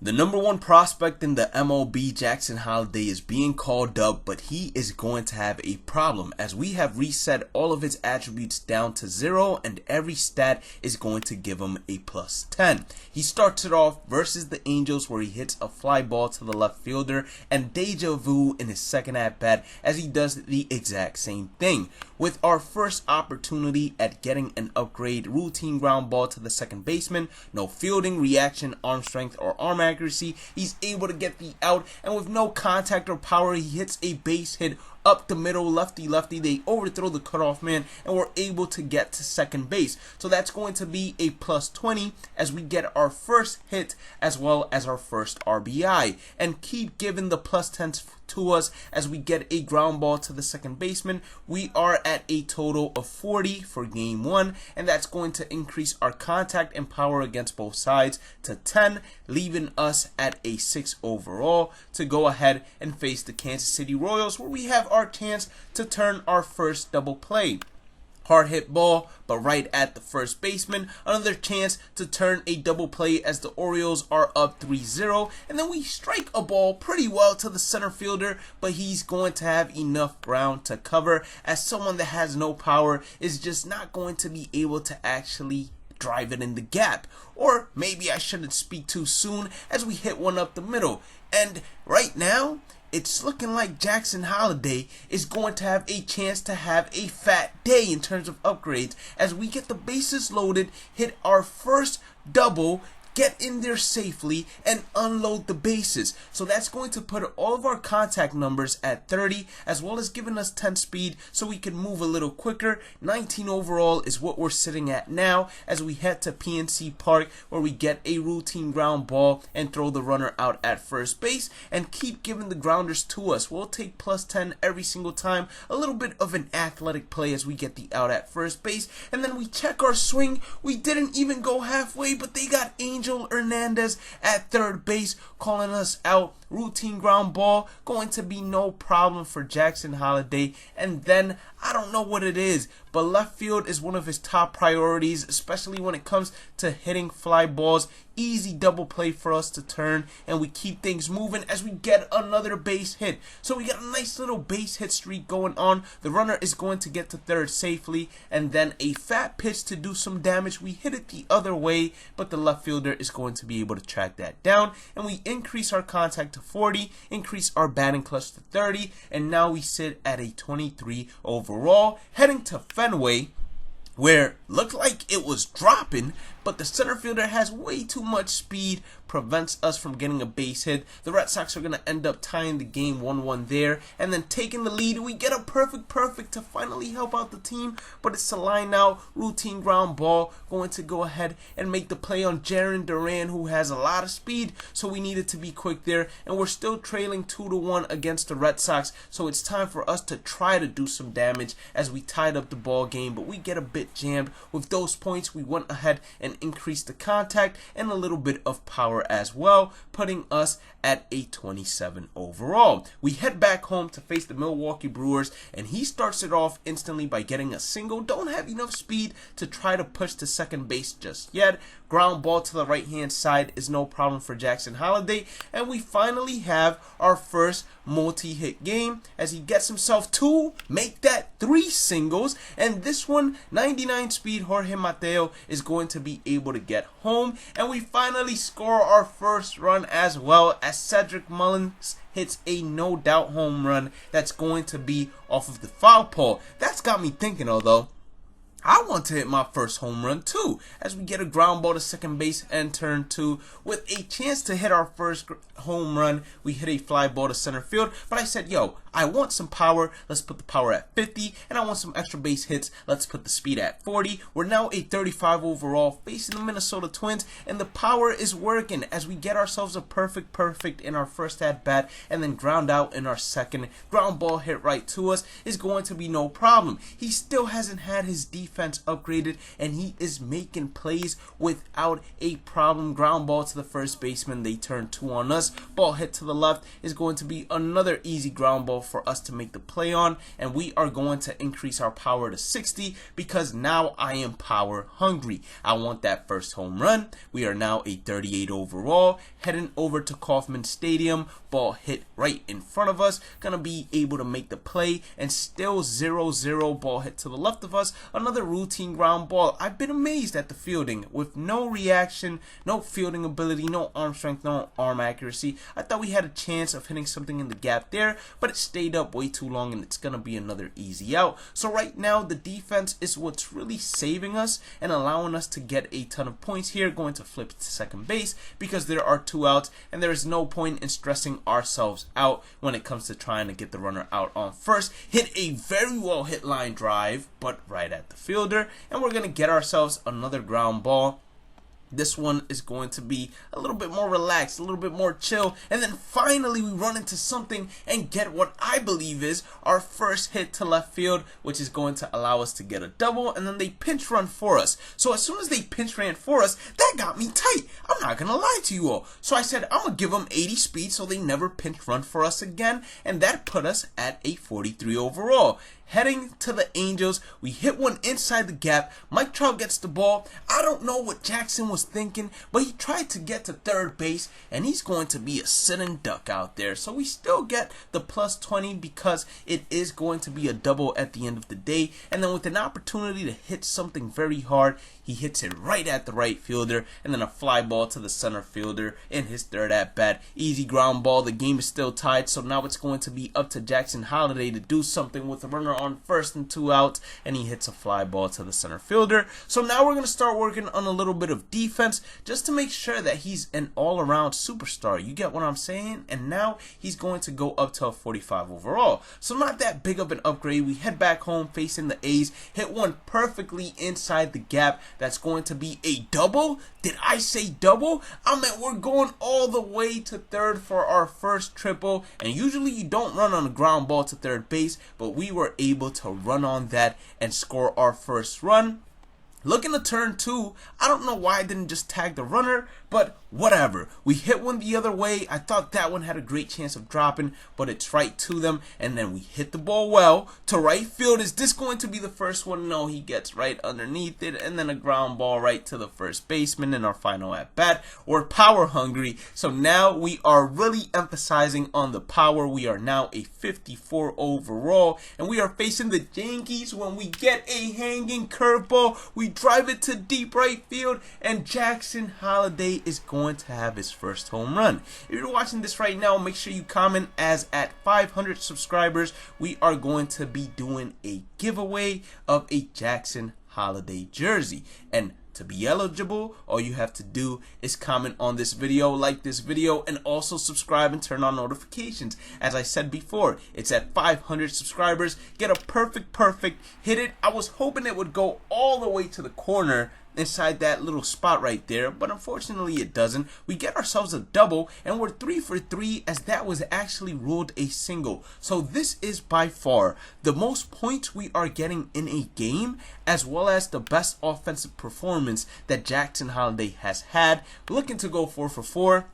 The number one prospect in the MLB, Jackson Holliday, is being called up, but he is going to have a problem as we have reset all of his attributes down to 0 and every stat is going to give him a plus 10. He starts it off versus the Angels where he hits a fly ball to the left fielder and deja vu in his second at bat as he does the exact same thing. With our first opportunity at getting an upgrade, routine ground ball to the second baseman, no fielding, reaction, arm strength, or arm accuracy, he's able to get the out, and with no contact or power, he hits a base hit up the middle, lefty. They overthrow the cutoff man and we're able to get to second base. So that's going to be a plus 20 as we get our first hit as well as our first RBI, and keep giving the plus 10s to us as we get a ground ball to the second baseman. We are at a total of 40 for game 1, and that's going to increase our contact and power against both sides to 10, leaving us at a 6 overall to go ahead and face the Kansas City Royals, where we have our chance to turn our first double play. Hard hit ball, but right at the first baseman. Another chance to turn a double play as the Orioles are up 3-0. And then we strike a ball pretty well to the center fielder, but he's going to have enough ground to cover as someone that has no power is just not going to be able to actually drive it in the gap. Or maybe I shouldn't speak too soon as we hit one up the middle. And right now, it's looking like Jackson Holliday is going to have a chance to have a fat day in terms of upgrades as we get the bases loaded, hit our first double, get in there safely, and unload the bases. So that's going to put all of our contact numbers at 30, as well as giving us 10 speed so we can move a little quicker. 19 overall is what we're sitting at now as we head to PNC Park, where we get a routine ground ball and throw the runner out at first base and keep giving the grounders to us. We'll take plus 10 every single time. A little bit of an athletic play as we get the out at first base, and then we check our swing. We didn't even go halfway, but they got Angel Hernandez at third base calling us out. Routine ground ball, going to be no problem for Jackson Holliday. And then I don't know what it is, but left field is one of his top priorities, especially when it comes to hitting fly balls. Easy double play for us to turn, and we keep things moving as we get another base hit. So we got a nice little base hit streak going on. The runner is going to get to third safely, and then a fat pitch to do some damage. We hit it the other way, but the left fielder is going to be able to track that down, and we increase our contact to 40, increase our batting clutch to 30, and now we sit at a 23 overall, heading to Fenway, where looked like it was dropping, but the center fielder has way too much speed, prevents us from getting a base hit. The Red Sox are going to end up tying the game 1-1 there, and then taking the lead. We get a perfect to finally help out the team, but it's a line out, routine ground ball, going to go ahead and make the play on Jarren Duran, who has a lot of speed, so we needed to be quick there, and we're still trailing 2-1 against the Red Sox, so it's time for us to try to do some damage as we tied up the ball game, but we get a bit jammed. With those points, we went ahead and increased the contact and a little bit of power as well, putting us at a 27 overall. We head back home to face the Milwaukee Brewers, and he starts it off instantly by getting a single. Don't have enough speed to try to push to second base just yet. Ground ball to the right hand side is no problem for Jackson Holliday, and we finally have our first multi-hit game as he gets himself 2, make that 3 singles, and this one, 99 speed Jorge Mateo is going to be able to get home, and we finally score our first run as well as Cedric Mullins hits a no doubt home run that's going to be off of the foul pole. That's got me thinking, although I want to hit my first home run too, as we get a ground ball to second base and turn 2 with a chance to hit our first home run. We hit a fly ball to center field, but I said, yo, I want some power. Let's put the power at 50, and I want some extra base hits. Let's put the speed at 40. We're now a 35 overall facing the Minnesota Twins, and the power is working as we get ourselves a perfect in our first at bat, and then ground out in our second. Ground ball hit right to us is going to be no problem. He still hasn't had his defense upgraded, and he is making plays without a problem. Ground ball to the first baseman. They turn 2 on us. Ball hit to the left is going to be another easy ground ball for us to make the play on, and we are going to increase our power to 60 because now I am power hungry. I want that first home run. We are now a 38 overall, heading over to Kauffman Stadium. Ball hit right in front of us, gonna be able to make the play, and still 0-0. Ball hit to the left of us, another routine ground ball. I've been amazed at the fielding with no reaction, no fielding ability, no arm strength, no arm accuracy. I thought we had a chance of hitting something in the gap there, but it stayed up way too long, and it's gonna be another easy out. So right now the defense is what's really saving us and allowing us to get a ton of points here. Going to flip to second base because there are 2 outs, and there is no point in stressing ourselves out when it comes to trying to get the runner out on first. Hit a very well hit line drive, but right at the fielder, and we're gonna get ourselves another ground ball. This one is going to be a little bit more relaxed, a little bit more chill, and then finally we run into something and get what I believe is our first hit to left field, which is going to allow us to get a double, and then they pinch run for us. So as soon as they pinch ran for us, that got me tight. I'm not gonna lie to you all. So I said I'm gonna give them 80 speed so they never pinch run for us again, and that put us at a 43 overall. Heading to the Angels, we hit one inside the gap. Mike Trout gets the ball. I don't know what Jackson was thinking, but he tried to get to third base, and he's going to be a sitting duck out there. So we still get the plus 20 because it is going to be a double at the end of the day. And then with an opportunity to hit something very hard, he hits it right at the right fielder, and then a fly ball to the center fielder in his third at bat. Easy ground ball. The game is still tied, so now it's going to be up to Jackson Holliday to do something with the runner on first and 2 outs, and he hits a fly ball to the center fielder. So now we're going to start working on a little bit of defense just to make sure that he's an all-around superstar. You get what I'm saying? And now he's going to go up to a 45 overall. So not that big of an upgrade. We head back home facing the A's. Hit one perfectly inside the gap. That's going to be a double. Did I say double? I meant we're going all the way to third for our first triple. And usually you don't run on a ground ball to third base, but we were able to run on that and score our first run. Looking to turn 2, I don't know why I didn't just tag the runner, but whatever. We hit one the other way. I thought that one had a great chance of dropping, but it's right to them, and then we hit the ball well to right field. Is this going to be the first one? No, he gets right underneath it, and then a ground ball right to the first baseman in our final at bat. We're power hungry, so now we are really emphasizing on the power. We are now a 54 overall, and we are facing the Yankees. When we get a hanging curveball, we drive it to deep right field, and Jackson Holliday is going to have his first home run. If you're watching this right now, make sure you comment, as at 500 subscribers, we are going to be doing a giveaway of a Jackson Holliday jersey. And to be eligible, all you have to do is comment on this video, like this video, and also subscribe and turn on notifications. As I said before, it's at 500 subscribers. Get a perfect, hit it. I was hoping it would go all the way to the corner inside that little spot right there, but unfortunately it doesn't. We get ourselves a double, and we're 3 for 3, as that was actually ruled a single. So this is by far the most points we are getting in a game, as well as the best offensive performance that Jackson Holliday has had. Looking to go 4 for 4.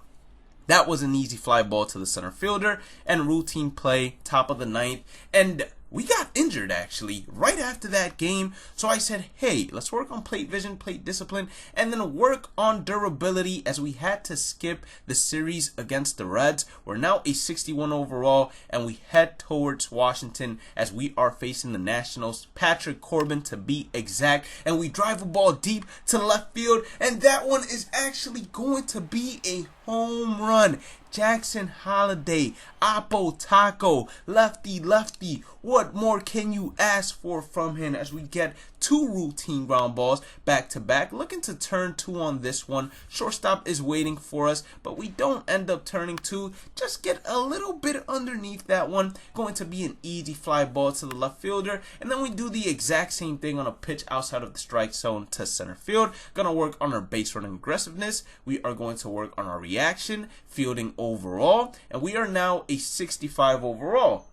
That was an easy fly ball to the center fielder, and routine play, top of the 9th, and we got injured actually right after that game. So I said, hey, let's work on plate vision, plate discipline, and then work on durability, as we had to skip the series against the Reds. We're now a 61 overall, and we head towards Washington as we are facing the Nationals, Patrick Corbin to be exact, and we drive a ball deep to left field, and that one is actually going to be a home run. Jackson Holliday, Oppo Taco, lefty, what more can you ask for from him, as we get 2 routine ground balls back to back. Looking to turn 2 on this one. Shortstop is waiting for us, but we don't end up turning 2. Just get a little bit underneath that one. Going to be an easy fly ball to the left fielder, and then we do the exact same thing on a pitch outside of the strike zone to center field. Gonna work on our base running aggressiveness. We are going to work on our reaction, fielding overall, and we are now a 65 overall.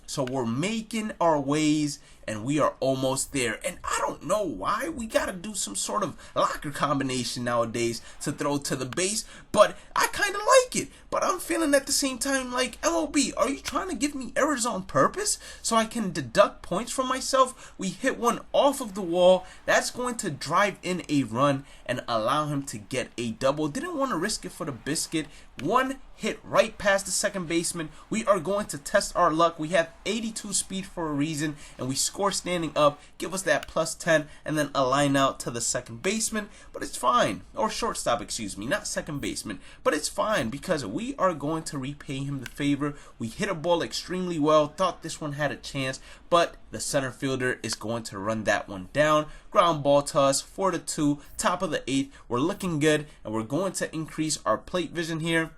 So we're making our ways, and we are almost there. And I don't know why we gotta do some sort of locker combination nowadays to throw to the base, but I kind of like it. but I'm feeling at the same time like, MLB, are you trying to give me errors on purpose so I can deduct points from myself? We hit one off of the wall. That's going to drive in a run and allow him to get a double. Didn't want to risk it for the biscuit. One hit right past the second baseman. We are going to test our luck. We have 82 speed for a reason, and we score standing up. Give us that plus 10, and then a line out to the second baseman. But it's fine, or shortstop, excuse me, not second baseman. But it's fine because we are going to repay him the favor. We hit a ball extremely well. Thought this one had a chance, but the center fielder is going to run that one down. Ground ball to us, 4-2, top of the 8th. We're looking good, and we're going to increase our plate vision here.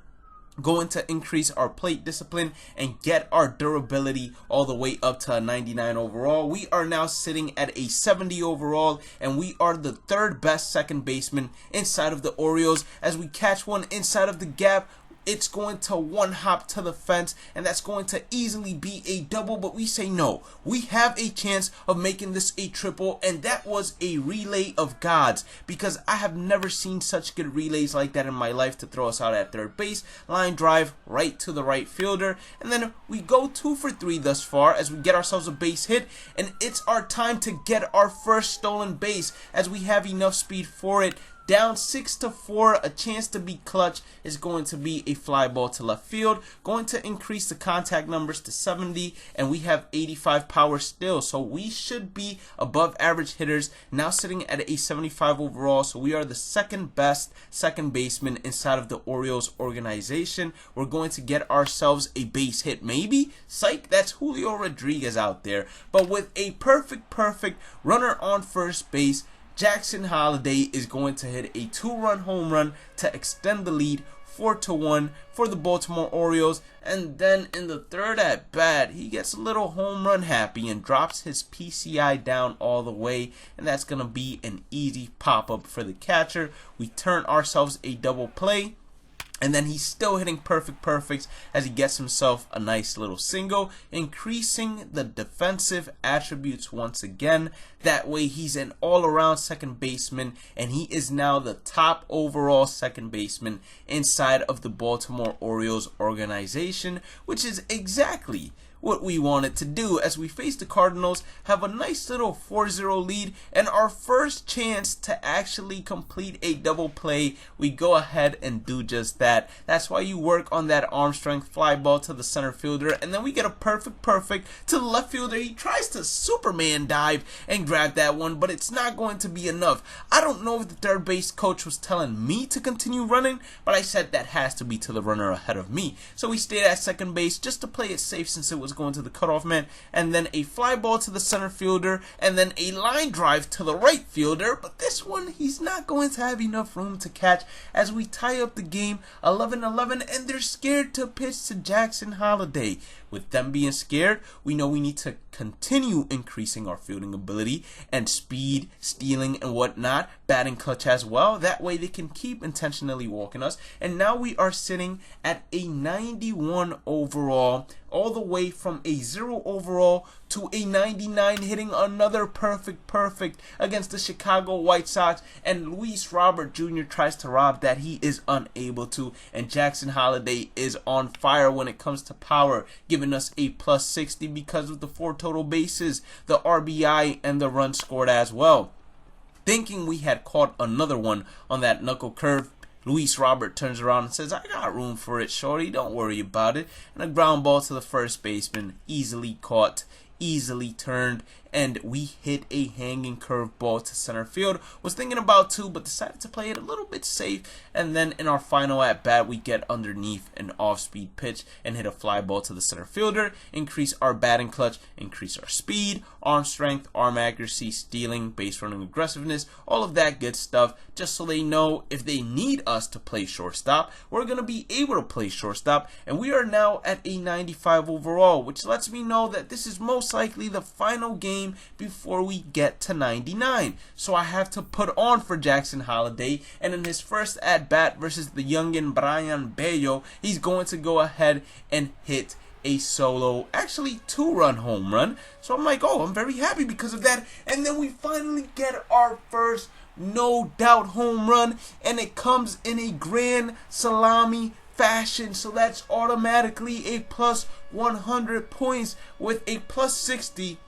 Going to increase our plate discipline and get our durability all the way up to a 99 overall. We are now sitting at a 70 overall, and we are the third best second baseman inside of the Orioles. As we catch one inside of the gap, it's going to one hop to the fence, and that's going to easily be a double, but we say no. We have a chance of making this a triple, and that was a relay of gods, because I have never seen such good relays like that in my life to throw us out at third base. Line drive right to the right fielder, and then we go 2 for 3 thus far as we get ourselves a base hit, and it's our time to get our first stolen base as we have enough speed for it. Down 6-4, a chance to be clutch is going to be a fly ball to left field. Going to increase the contact numbers to 70, and we have 85 power still. So we should be above average hitters, now sitting at a 75 overall. So we are the second best second baseman inside of the Orioles organization. We're going to get ourselves a base hit, maybe. Psych, that's Julio Rodriguez out there. But with a perfect runner on first base, Jackson Holliday is going to hit a 2-run home run to extend the lead 4-1 for the Baltimore Orioles. And then in the third at bat, he gets a little home run happy and drops his PCI down all the way, and that's going to be an easy pop-up for the catcher. We turn ourselves a double play. And then he's still hitting perfects as he gets himself a nice little single, increasing the defensive attributes once again. That way he's an all-around second baseman, and he is now the top overall second baseman inside of the Baltimore Orioles organization, which is exactly what we wanted to do as we face the Cardinals, have a nice little 4-0 lead, and our first chance to actually complete a double play, we go ahead and do just that. That's why you work on that arm strength fly ball to the center fielder, and then we get a perfect to the left fielder. He tries to Superman dive and grab that one, but it's not going to be enough. I don't know if the third base coach was telling me to continue running, but I said that has to be to the runner ahead of me. So we stayed at second base just to play it safe since it was going to the cutoff man, and then a fly ball to the center fielder, and then a line drive to the right fielder. But this one, he's not going to have enough room to catch as we tie up the game 11-11, and they're scared to pitch to Jackson Holliday. With them being scared, we know we need to continue increasing our fielding ability and speed, stealing, and whatnot, batting clutch as well. That way they can keep intentionally walking us. And now we are sitting at a 91 overall, all the way from a 0 overall to a 99, hitting another perfect against the Chicago White Sox. And Luis Robert Jr. tries to rob that. He is unable to. And Jackson Holliday is on fire when it comes to power, giving us a plus 60 because of the 4 total bases, the RBI, and the run scored as well. Thinking we had caught another one on that knuckle curve, Luis Robert turns around and says, "I got room for it, shorty, don't worry about it." And a ground ball to the first baseman, easily caught, easily turned, and we hit a hanging curveball to center field. Was thinking about 2, but decided to play it a little bit safe. And then in our final at bat, we get underneath an off-speed pitch and hit a fly ball to the center fielder. Increase our batting clutch, increase our speed, arm strength, arm accuracy, stealing, base running aggressiveness, all of that good stuff. Just so they know if they need us to play shortstop, we're going to be able to play shortstop. And we are now at a 95 overall, which lets me know that this is most likely the final game before we get to 99. So I have to put on for Jackson Holliday, and in his first at bat versus the youngin Brian Bello, he's going to go ahead and hit a solo, actually 2-run home run. So I'm like, oh, I'm very happy because of that. And then we finally get our first no doubt home run, and it comes in a grand salami fashion. So that's automatically a plus 100 points with a plus 60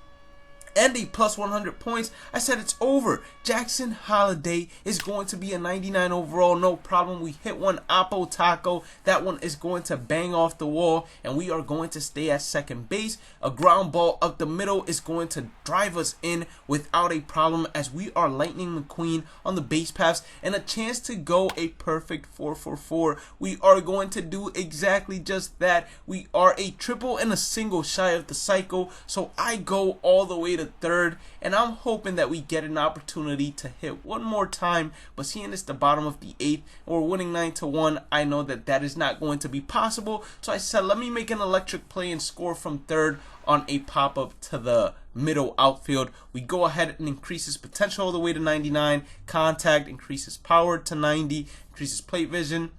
and a plus 100 points. I said it's over. Jackson Holliday is going to be a 99 overall, no problem. We hit one Oppo Taco. That one is going to bang off the wall, and we are going to stay at second base. A ground ball up the middle is going to drive us in without a problem, as we are Lightning McQueen on the base paths, and a chance to go a perfect 4-for-4. We are going to do exactly just that. We are a triple and a single shy of the cycle, so I go all the way to third, and I'm hoping that we get an opportunity to hit one more time, but seeing it's the bottom of the 8th and we're winning 9-1, I know that that is not going to be possible. So I said, let me make an electric play and score from third on a pop-up to the middle outfield. We go ahead and increase his potential all the way to 99, contact, increases power to 90, increases plate vision.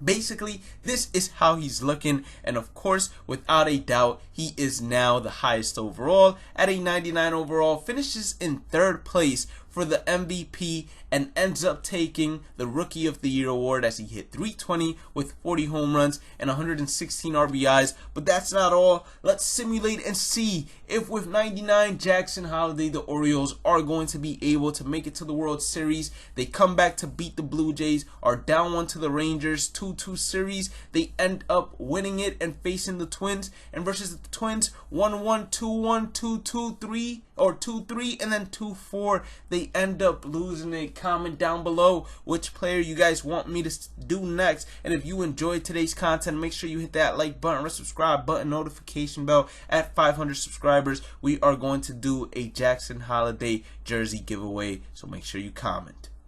Basically, this is how he's looking, and of course, without a doubt, he is now the highest overall at a 99 overall, finishes in third place for the MVP, and ends up taking the Rookie of the Year award as he hit 320 with 40 home runs and 116 RBIs. But that's not all. Let's simulate and see if with 99 Jackson Holliday, the Orioles are going to be able to make it to the World Series. They come back to beat the Blue Jays, are down 1 to the Rangers, 2-2 series. They end up winning it and facing the Twins, and versus the Twins, 1-1, 2-1, 2-2, 3, or 2-3, and then 2-4. They end up losing it. Comment down below which player you guys want me to do next, and if you enjoyed today's content, make sure you hit that like button, subscribe button, notification bell. At 500 subscribers, we are going to do a Jackson Holliday jersey giveaway, so make sure you comment.